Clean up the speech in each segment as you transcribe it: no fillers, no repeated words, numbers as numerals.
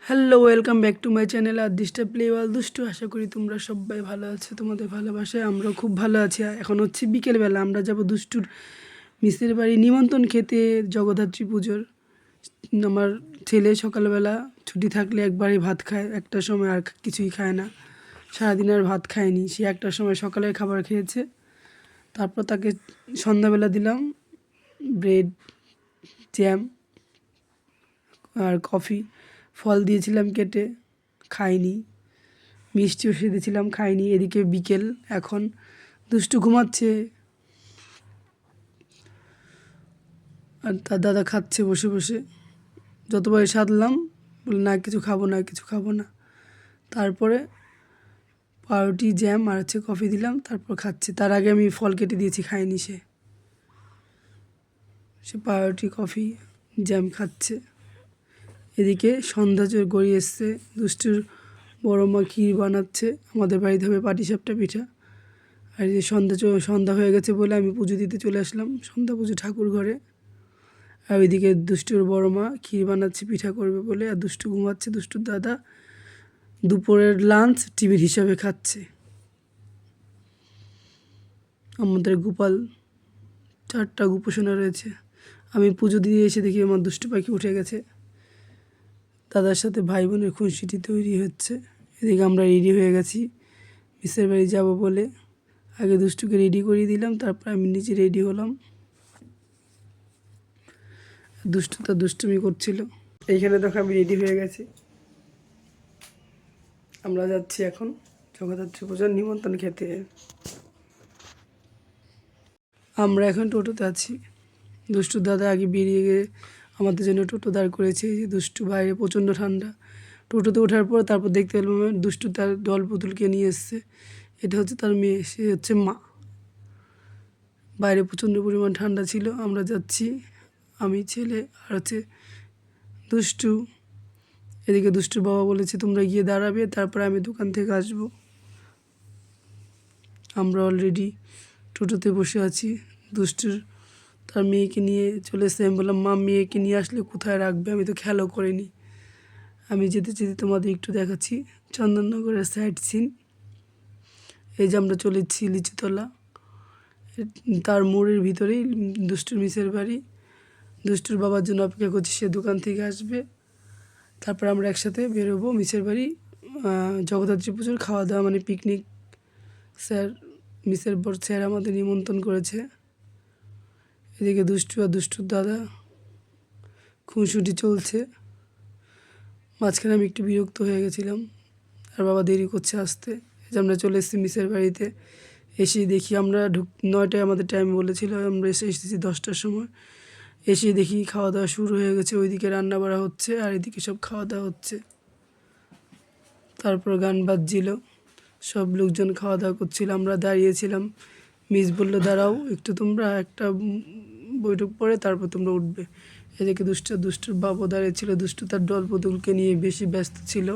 Hello, welcome back to my channel আর দিসটা প্লে ওয়াল দুষ্টু। আশা করি তোমরা সবাই ভালো আছো, তোমাদের ভালোবাসায় আমরাও খুব ভালো আছি। এখন হচ্ছে বিকেলবেলা, আমরা যাব দুষ্টুর মিসের বাড়ি নিমন্ত্রণ খেতে জগদ্ধাত্রী পুজোর। আমার ছেলে সকালবেলা ছুটি থাকলে একবারই ভাত খায়, একটার সময় আর কিছুই খায় না। সারাদিন আর ভাত খায়নি, সে একটার সময় সকালের খাবার খেয়েছে। তারপর তাকে সন্ধ্যাবেলা দিলাম ব্রেড, জ্যাম আর কফি। ফল দিয়েছিলাম কেটে, খাইনি। মিষ্টিও সেধেছিলাম, খাইনি। এদিকে বিকেল, এখন দুষ্টু ঘুমাচ্ছে আর তার দাদা খাচ্ছে বসে বসে। যতবার সাধলাম, বলে না কিছু খাবো না, কিছু খাবো না। তারপরে পাউরুটি, জ্যাম আর হচ্ছে কফি দিলাম, তারপর খাচ্ছে। তার আগে আমি ফল কেটে দিয়েছি, খায়নি সে। সে পাউরুটি, কফি, জ্যাম খাচ্ছে। এদিকে সন্ধ্যা জোর গড়িয়ে এসছে। দুষ্টুর বড় মা ক্ষীর বানাচ্ছে, আমাদের বাড়িতে হবে পাটিসাপটা পিঠা। আর এই যে সন্ধ্যা হয়ে গেছে বলে আমি পুজো দিতে চলে আসলাম, সন্ধ্যা পুজো ঠাকুর ঘরে। আর ওইদিকে দুষ্টুর বড় মা ক্ষীর বানাচ্ছে, পিঠা করবে বলে। আর দুষ্টু ঘুমাচ্ছে। দুষ্টুর দাদা দুপুরের লাঞ্চ টিভির হিসাবে খাচ্ছে। আমাদের গোপাল 4টা গোপোষণা রয়েছে। আমি পুজো দিয়ে এসে দেখি আমার দুষ্টু পাখি উঠে গেছে। দাদার সাথে ভাই বোনের খুনসুটি তৈরি হচ্ছে। এদিকে আমরা রেডি হয়ে গেছি মিসের বাড়ি যাব বলে। আগে দুষ্টুকে রেডি করিয়ে দিলাম, তারপর আমি নিজে রেডি হলাম। দুষ্টু তার দুষ্টুমি করছিল। এইখানে দেখো আমি রেডি হয়ে গেছি। আমরা যাচ্ছি এখন জগদ্ধাত্রী পূজার নিমন্ত্রণ খেতে। আমরা এখন টোটোতে আছি। দুষ্টুর দাদা আগে বেরিয়ে গিয়ে আমাদের জন্য টোটো দাঁড় করেছে। এই যে দুষ্টু, বাইরে প্রচণ্ড ঠান্ডা। টোটোতে ওঠার পর তারপর দেখতে পেলাম দুষ্টু তার দল পুতুলকে নিয়ে এসছে। এটা হচ্ছে তার মেয়ে, সে হচ্ছে মা। বাইরে প্রচণ্ড পরিমাণ ঠান্ডা ছিল। আমরা যাচ্ছি, আমি, ছেলে আর হচ্ছে দুষ্টু। এদিকে দুষ্টুর বাবা বলেছে তোমরা গিয়ে দাঁড়াবে, তারপরে আমি দোকান থেকে আসবো। আমরা অলরেডি টোটোতে বসে আছি। দুষ্টুর তার মেয়েকে নিয়ে চলে এসে আমি বললাম, মা মেয়েকে নিয়ে আসলে কোথায় রাখবে, আমি তো খেয়ালও করিনি। আমি যেতে যেতে তোমাদের একটু দেখাচ্ছি চন্দননগরের সাইড সিন। এই যে আমরা চলেছি লিচুতলা, তার মোড়ের ভিতরেই দুষ্টুর মিসের বাড়ি। দুষ্টুর বাবার জন্য অপেক্ষা করছি, সে দোকান থেকে আসবে। তারপর আমরা একসাথে বেরোবো মিসের বাড়ি। জগদ্ধাত্রী পুজোর খাওয়া দাওয়া মানে পিকনিক। স্যার, মিসের বর স্যার আমাদের নিমন্ত্রণ করেছে। এদিকে দুষ্টু আর দুষ্টুর দাদা খুনসুটি চলছে। মাঝখানে আমি একটু বিরক্ত হয়ে গেছিলাম, আর বাবা দেরি করছে আসতে। এই যে আমরা চলে এসেছি মিসের বাড়িতে। এসে দেখি আমরা 9টায় আমাদের টাইম বলেছিল, আমরা এসেছি 10টার সময়। এসে দেখি খাওয়া দাওয়া শুরু হয়ে গেছে। ওইদিকে রান্না বাড়া হচ্ছে আর এদিকে সব খাওয়া দাওয়া হচ্ছে। তারপর গান বাজছিল, সব লোকজন খাওয়া দাওয়া করছিল, আমরা দাঁড়িয়েছিলাম। মিস বললো দাঁড়াও একটু, তোমরা একটা বৈঠক পরে তারপর তোমরা উঠবে। এদিকে দুষ্টুর বাবা দাঁড়িয়েছিল। দুষ্টু তার দল পুতুলকে নিয়ে বেশি ব্যস্ত ছিল।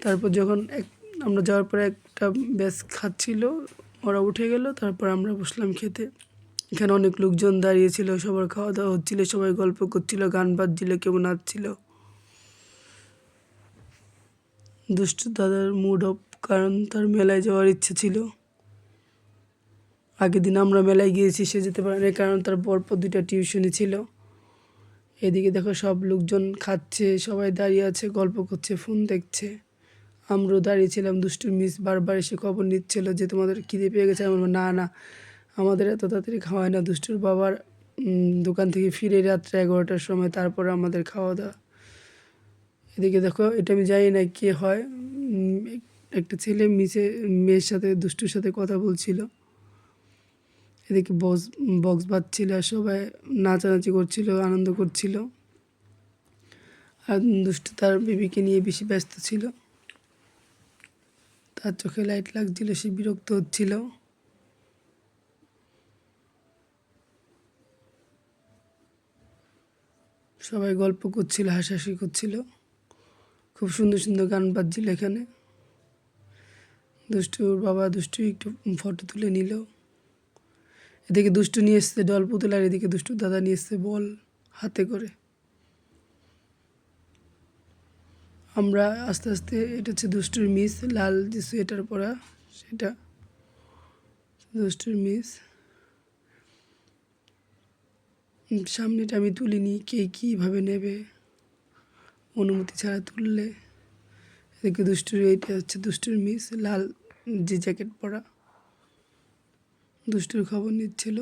তারপর যখন আমরা যাওয়ার পরে একটা ব্যাস খাচ্ছিল, ওরা উঠে গেল, তারপর আমরা বসলাম খেতে। এখানে অনেক লোকজন দাঁড়িয়েছিল, সবার খাওয়া দাওয়া হচ্ছিল, সবাই গল্প করছিল, গান বাজছিল, কেউ নাচছিল। দুষ্টু দাদার মুড অফ, কারণ তার মেলায় যাওয়ার ইচ্ছে ছিল। আগের দিন আমরা মেলায় গিয়েছি, সে যেতে পারেনি কারণ তার পরপর 2টা টিউশনি ছিল। এদিকে দেখো সব লোকজন খাচ্ছে, সবাই দাঁড়িয়ে আছে, গল্প করছে, ফোন দেখছে। আমরাও দাঁড়িয়েছিলাম। দুষ্টুর মিস বারবার এসে খবর নিচ্ছিল যে তোমাদের খিদে পেয়ে গেছে। আমরা না না, আমাদের এত তাড়াতাড়ি খাওয়ায় না। দুষ্টুর বাবার দোকান থেকে ফিরে রাত্রে 11টার সময়, তারপরে আমাদের খাওয়া দাওয়া। এদিকে দেখো, এটা আমি জানি না কে হয়, একটা ছেলে মেয়ের সাথে, দুষ্টুর সাথে কথা বলছিল। এদিকে বক্স বাজছিল আর সবাই নাচানাচি করছিল, আনন্দ করছিল। আর দুষ্টু তার বেবিকে নিয়ে বেশি ব্যস্ত ছিল। তার চোখে লাইট লাগছিল, সে বিরক্ত হচ্ছিল। সবাই গল্প করছিল, হাসাহাসি করছিল। খুব সুন্দর সুন্দর গান বাজছিল এখানে। দুষ্টুর বাবা দুষ্টু একটু ফটো তুলে নিল। এদিকে দুষ্টু নিয়ে এসছে ডল পুতুল, আর এদিকে দুষ্টুর দাদা নিয়ে এসছে বল হাতে করে। আমরা আস্তে আস্তে, এটা হচ্ছে দুষ্টুর মিস, লাল যে সোয়েটার পরা সেটা দুষ্টুর মিস। সামনেটা আমি তুলিনি, কে কীভাবে নেবে, অনুমতি ছাড়া তুললে। এদিকে দুষ্টুর, এইটা হচ্ছে দুষ্টুর মিস, লাল যে জ্যাকেট পরা। দুষ্টুর খবর নিচ্ছিল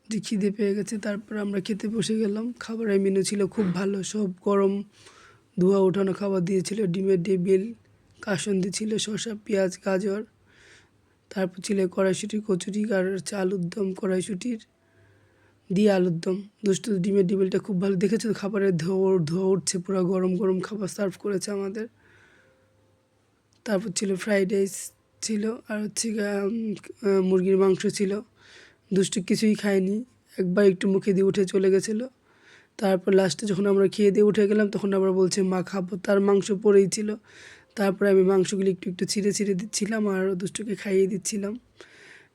যে খিদে পেয়ে গেছে। তারপর আমরা খেতে বসে গেলাম। খাবারের মেনু ছিল খুব ভালো, সব গরম ধোয়া ওঠানো খাবার দিয়েছিল। ডিমের টেবিল, কাসন্দি ছিল, শসা, পেঁয়াজ, গাজর। তারপর ছিল কড়াইশুঁটি, কচুরি, আর হচ্ছে আলুর দম, কড়াইশুঁটির দিয়ে আলুর দম। দুষ্টু ডিমের টেবিলটা খুব ভালো, দেখেছো খাবারের ধোয়া ধোয়া উঠছে, পুরো গরম গরম খাবার সার্ভ করেছে আমাদের। তারপর ছিল ফ্রাইড রাইস ছিল, আর হচ্ছে মুরগির মাংস ছিল। দুষ্টু কিছুই খায়নি, একবার একটু মুখে দিয়ে উঠে চলে গেছিলো। তারপর লাস্টে যখন আমরা খেয়ে দিয়ে উঠে গেলাম, তখন আবার বলছে মা খাবো, তার মাংস পড়েই ছিল। তারপরে আমি মাংসগুলি একটু একটু ছিঁড়ে ছিঁড়ে দিচ্ছিলাম আর দুষ্টুকে খাইয়ে দিচ্ছিলাম।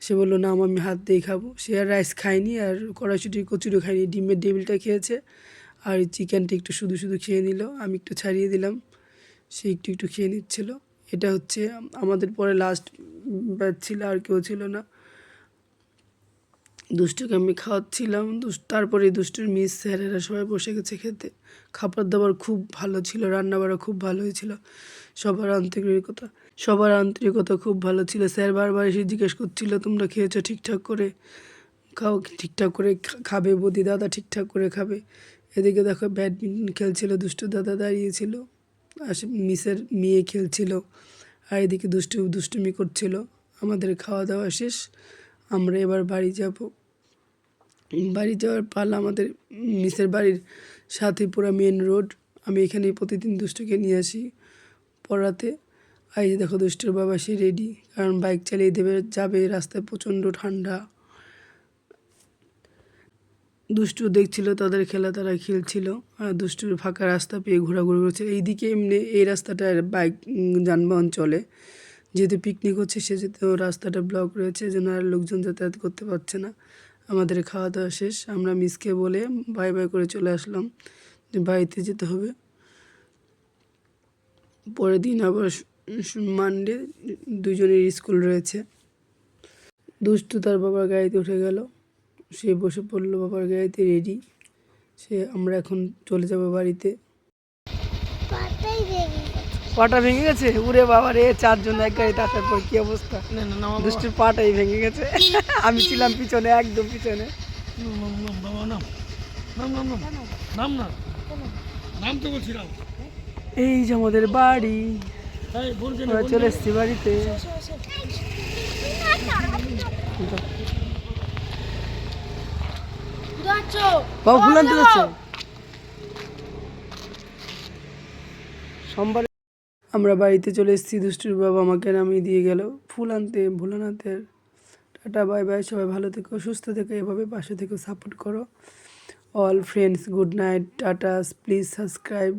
সে বললো না আমি হাত দিয়েই খাবো। সে আর রাইস খায়নি, আর কড়াইশুঁটির কচুরিও খায়নি, ডিমের টেবিলটা খেয়েছে। আর চিকেনটা একটু শুধু শুধু খেয়ে নিল, আমি একটু ছাড়িয়ে দিলাম, সে একটু একটু খেয়ে নিচ্ছিল। এটা হচ্ছে আমাদের পরে লাস্ট ব্যাচ ছিল, আর কেউ ছিল না। দুষ্টুকে আমি খাওয়াচ্ছিলাম। তারপরে দুষ্টুর মিস স্যারেরা সবাই বসে গেছে খেতে। খাবার দাবার খুব ভালো ছিল, রান্নাবাড়া খুব ভালো হয়েছিল। সবার আন্তরিকতা খুব ভালো ছিল। স্যার বারবার এসে জিজ্ঞেস করছিল তোমরা খেয়েছো ঠিকঠাক করে, খাও ঠিকঠাক করে, খাবে বৌদি দাদা ঠিকঠাক করে খাবে। এদিকে দেখো ব্যাডমিন্টন খেলছিল, দুষ্টু দাদা দাঁড়িয়েছিল, আর মিসের মেয়ে খেলছিল, আর এদিকে দুষ্টুমি করছিল। আমাদের খাওয়া দাওয়া শেষ, আমরা এবার বাড়ি যাব। বাড়ি যাওয়ার পালা আমাদের। মিসের বাড়ির সাথে পুরো মেন রোড। আমি এখানে প্রতিদিন দুষ্টুকে নিয়ে আসি পড়াতে। আর এই যে দেখো দুষ্টুর বাবা, সে রেডি, কারণ বাইক চালিয়ে যাবে, রাস্তায় প্রচণ্ড ঠান্ডা। দুষ্টু দেখছিল তাদের খেলা, তারা খেলছিল, আর দুষ্টুর ফাঁকা রাস্তা পেয়ে ঘোরাঘুরি করছে। এইদিকে এমনি এই রাস্তাটায় বাইক যানবাহন চলে, যেহেতু পিকনিক হচ্ছে সেহেতু রাস্তাটা ব্লক রয়েছে, যেন আর লোকজন যাতায়াত করতে পারছে না। আমাদের খাওয়া দাওয়া শেষ, আমরা মিসকে বলে বাই বাই করে চলে আসলাম, যে বাড়িতে যেতে হবে। পরের দিন আবার মানডে, দুজনের স্কুল রয়েছে। দুষ্টু তার বাবার গাড়িতে উঠে গেল, সে বসে পড়লো বাবার গাড়িতে রেডি। আমরা এখন চলে যাব বাড়িতে। পাটা ভেঙে গেছে, উড়ে বাবা রে, চারজন এক গাড়িতে আসার পর কি অবস্থা। দুষ্টুর পাটাই ভেঙে গেছে। আমি ছিলাম পিছনে, একদম পিছনে। এই যে আমাদের বাড়ি, আমরা চলে এসছি বাড়িতে। বাবু ফুল আনতে যাচ্ছে সোমবার। আমরা বাড়িতে চলে এসেছি, দুষ্টুর বাবা আমাকে নামিয়ে দিয়ে গেল ফুল আনতে ভোলানাথের। টাটা বাই বাই, সবাই ভালো থেকো, সুস্থ থেকো, এভাবে পাশে থেকো, সাপোর্ট করো। All friends, good night, tata, please subscribe.